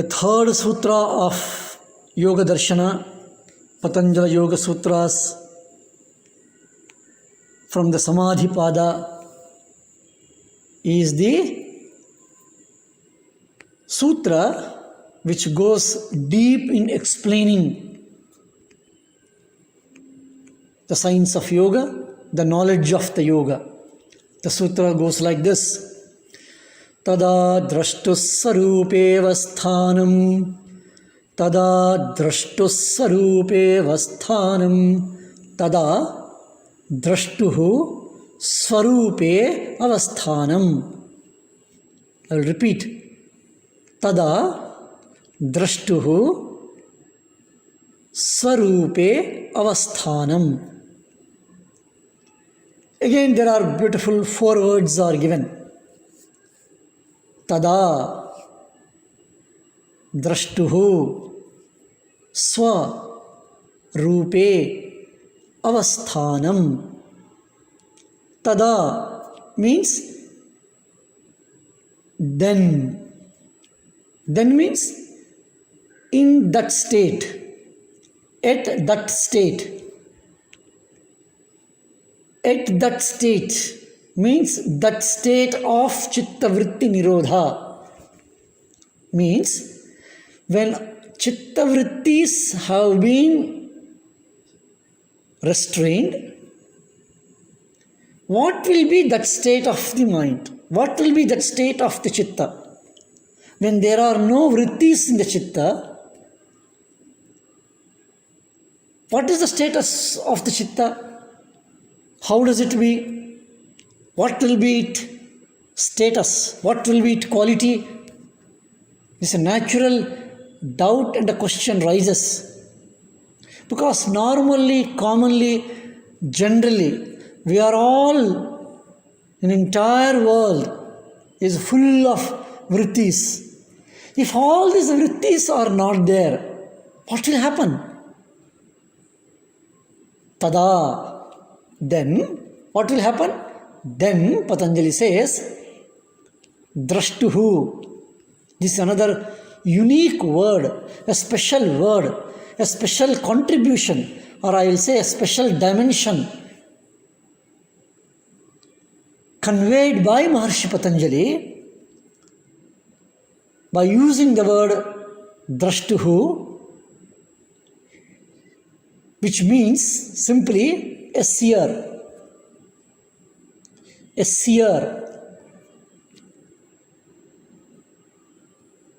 The third sutra of Yoga Darshana, Patanjali Yoga Sutras, from the Samadhi Pada, is the sutra which goes deep in explaining the science of yoga, the knowledge of the yoga. The sutra goes like this: Tada drashtussarupe sthanam, tada drashtussarupe sthanam, tada drashtuhu swarupe avasthanam. I will repeat. Tada drashtuhu swarupe avasthanam. Again, there are beautiful 4 words are given. Tada drashtuhu swa rupe avasthanam. Tada means then. Then means in that state, at that state. At that state means that state of chitta vritti nirodha. Means when chitta vrittis have been restrained, what will be that state of the mind? What will be that state of the chitta? When there are no vrittis in the chitta, what is the status of the chitta? How does it be? What will be its status? What will be its quality? It's a natural doubt and a question rises. Because normally, commonly, generally, we are all, an entire world is full of vrittis. If all these vrittis are not there, what will happen? Tada. Then, what will happen? Then, Patanjali says, drashtuhu. This is another unique word, a special contribution, or I will say a special dimension conveyed by Maharshi Patanjali by using the word drashtuhu, which means simply a seer. A seer.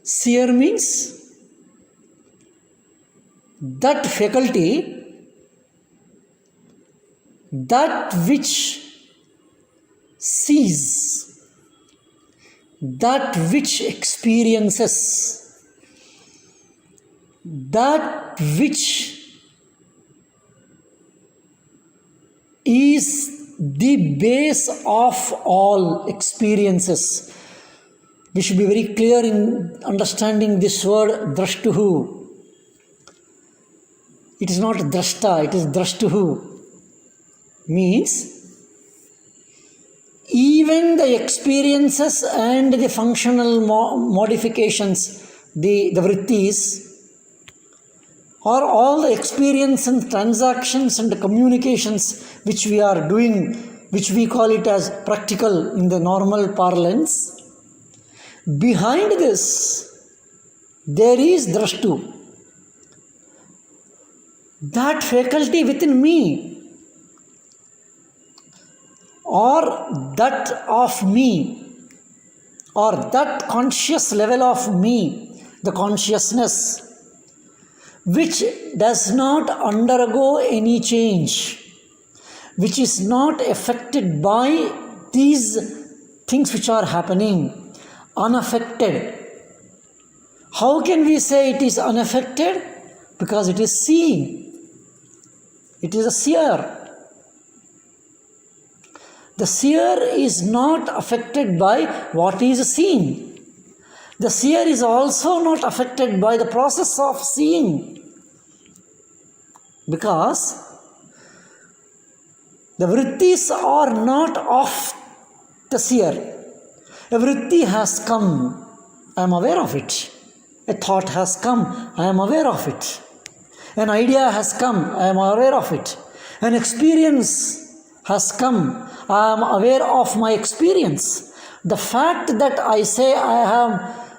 Seer means that faculty, that which sees, that which experiences, that which is the base of all experiences. We should be very clear in understanding this word drashtuhu. It is not drashta, it is drashtuhu. Means even the experiences and the functional modifications, the vrittis, or all the experience and transactions and communications which we are doing, which we call it as practical in the normal parlance, behind this there is drashtu. That faculty within me, or that of me, or that conscious level of me, the consciousness, which does not undergo any change, which is not affected by these things which are happening, unaffected. How can we say it is unaffected? Because it is seeing. It is a seer. The seer is not affected by what is seen. The seer is also not affected by the process of seeing, because the vrittis are not of the seer. A vritti has come, I am aware of it. A thought has come, I am aware of it. An idea has come, I am aware of it. An experience has come, I am aware of my experience. The fact that I say I have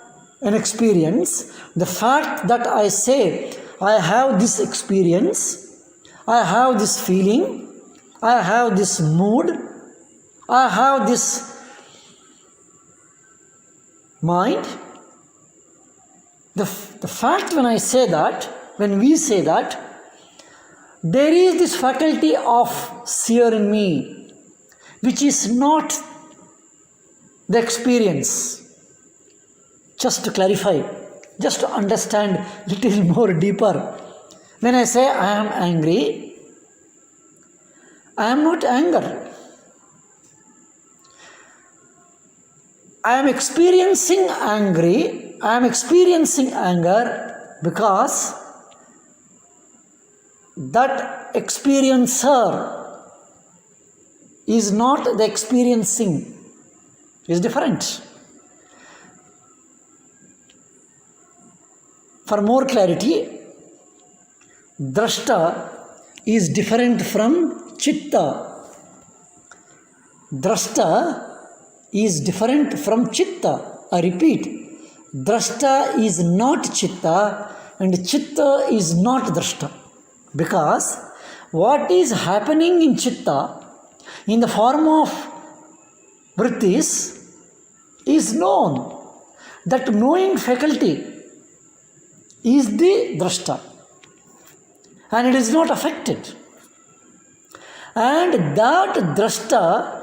an experience, the fact that I say I have this experience, I have this feeling, I have this mood, I have this mind. The fact when I say that, when we say that, there is this faculty of seer in me, which is not the experience. Just to clarify, just to understand little more deeper. When I say I am angry, I am not anger. I am experiencing angry. I am experiencing anger because that experiencer is not the experiencing, is different. For more clarity, drashta is different from chitta. Drashta is different from chitta. I repeat, drashta is not chitta and chitta is not drashta. Because what is happening in chitta in the form of vrittis is known. That knowing faculty is the drashta and it is not affected. And that drashta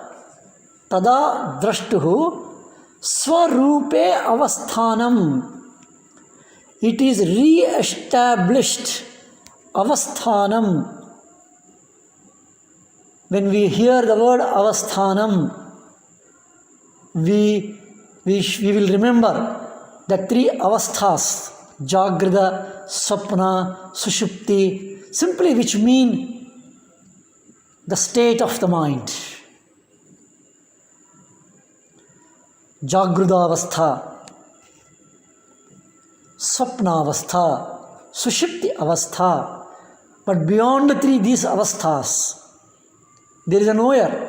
tada drashtuhu swarupe avasthanam. It is re-established avasthanam. When we hear the word avasthanam, we will remember the three avasthas, Jagrada, Swapna, Sushupti, simply which mean the state of the mind. Jagrada avastha, Swapna avastha, Sushupti avastha. But beyond these avasthas, there is a knower.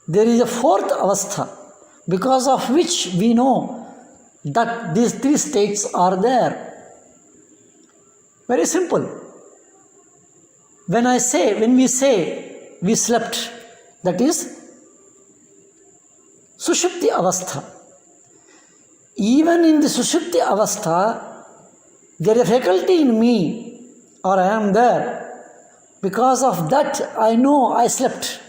There is a fourth avastha, because of which we know that these three states are there. Very simple. When we say we slept, that is Sushupti avastha. Even in the Sushupti avastha, there is a faculty in me, or I am there. Because of that, I know I slept.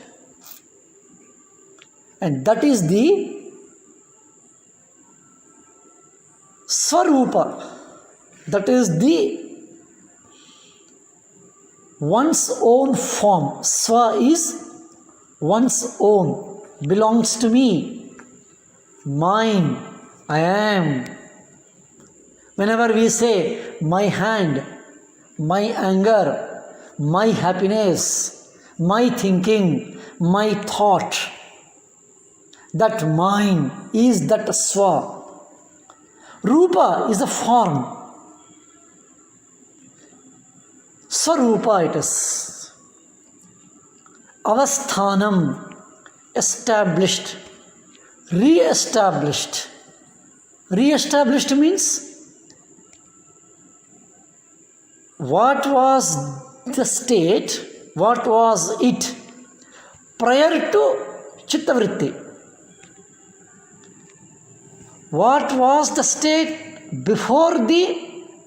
And that is the Swarupa. That is the one's own form. Swa is one's own, belongs to me, mine, I am. Whenever we say my hand, my anger, my happiness, my thinking, my thought, that mine is that swa. Rupa is a form. Swarupa it is. Avasthanam, established, re-established. Re-established means what was the state, what was it prior to chittavritti? What was the state before the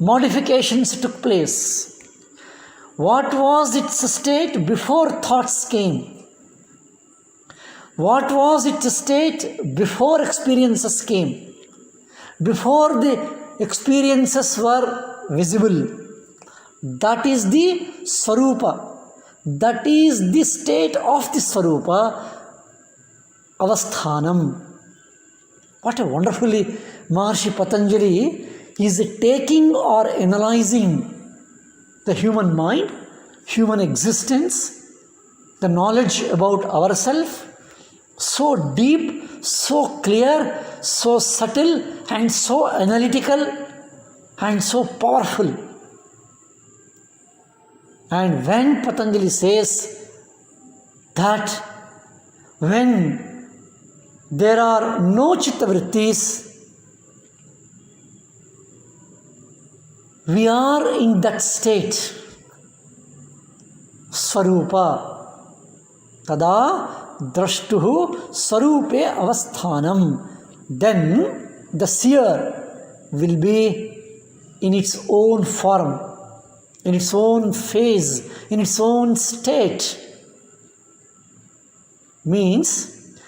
modifications took place? What was its state before thoughts came? What was its state before experiences came? Before the experiences were visible. That is the Swarupa. That is the state of the Swarupa, Avasthanam. What a wonderfully Maharshi Patanjali is taking or analyzing the human mind, human existence, the knowledge about ourselves, so deep, so clear, so subtle and so analytical and so powerful. And when Patanjali says that when there are no chitta vrittis, we are in that state, Swarupa, tada drashtuhu swarupe avasthanam. Then the seer will be in its own form, in its own phase, in its own state. Means,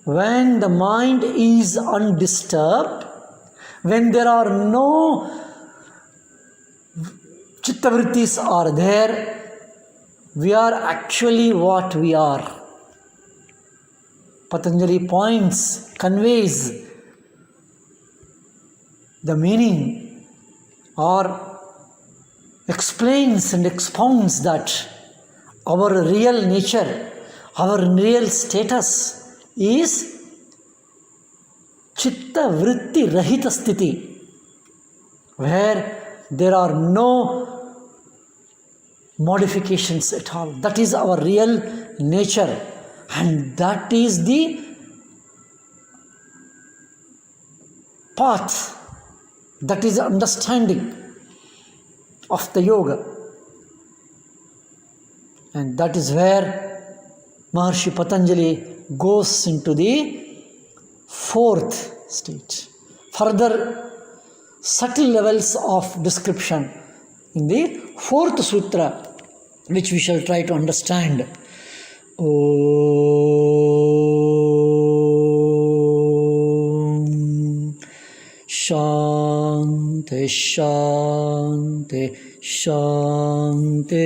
when the mind is undisturbed, when there are no chittavrittis are there, we are actually what we are. Patanjali points, conveys the meaning or explains and expounds that our real nature, our real status is chitta vritti rahita sthiti, where there are no modifications at all. That is our real nature, and that is the path, that is the understanding of the yoga. And that is where Maharshi Patanjali goes into the fourth stage. Further subtle levels of description in the fourth sutra, which we shall try to understand. Om Shanti Shanti Shanti.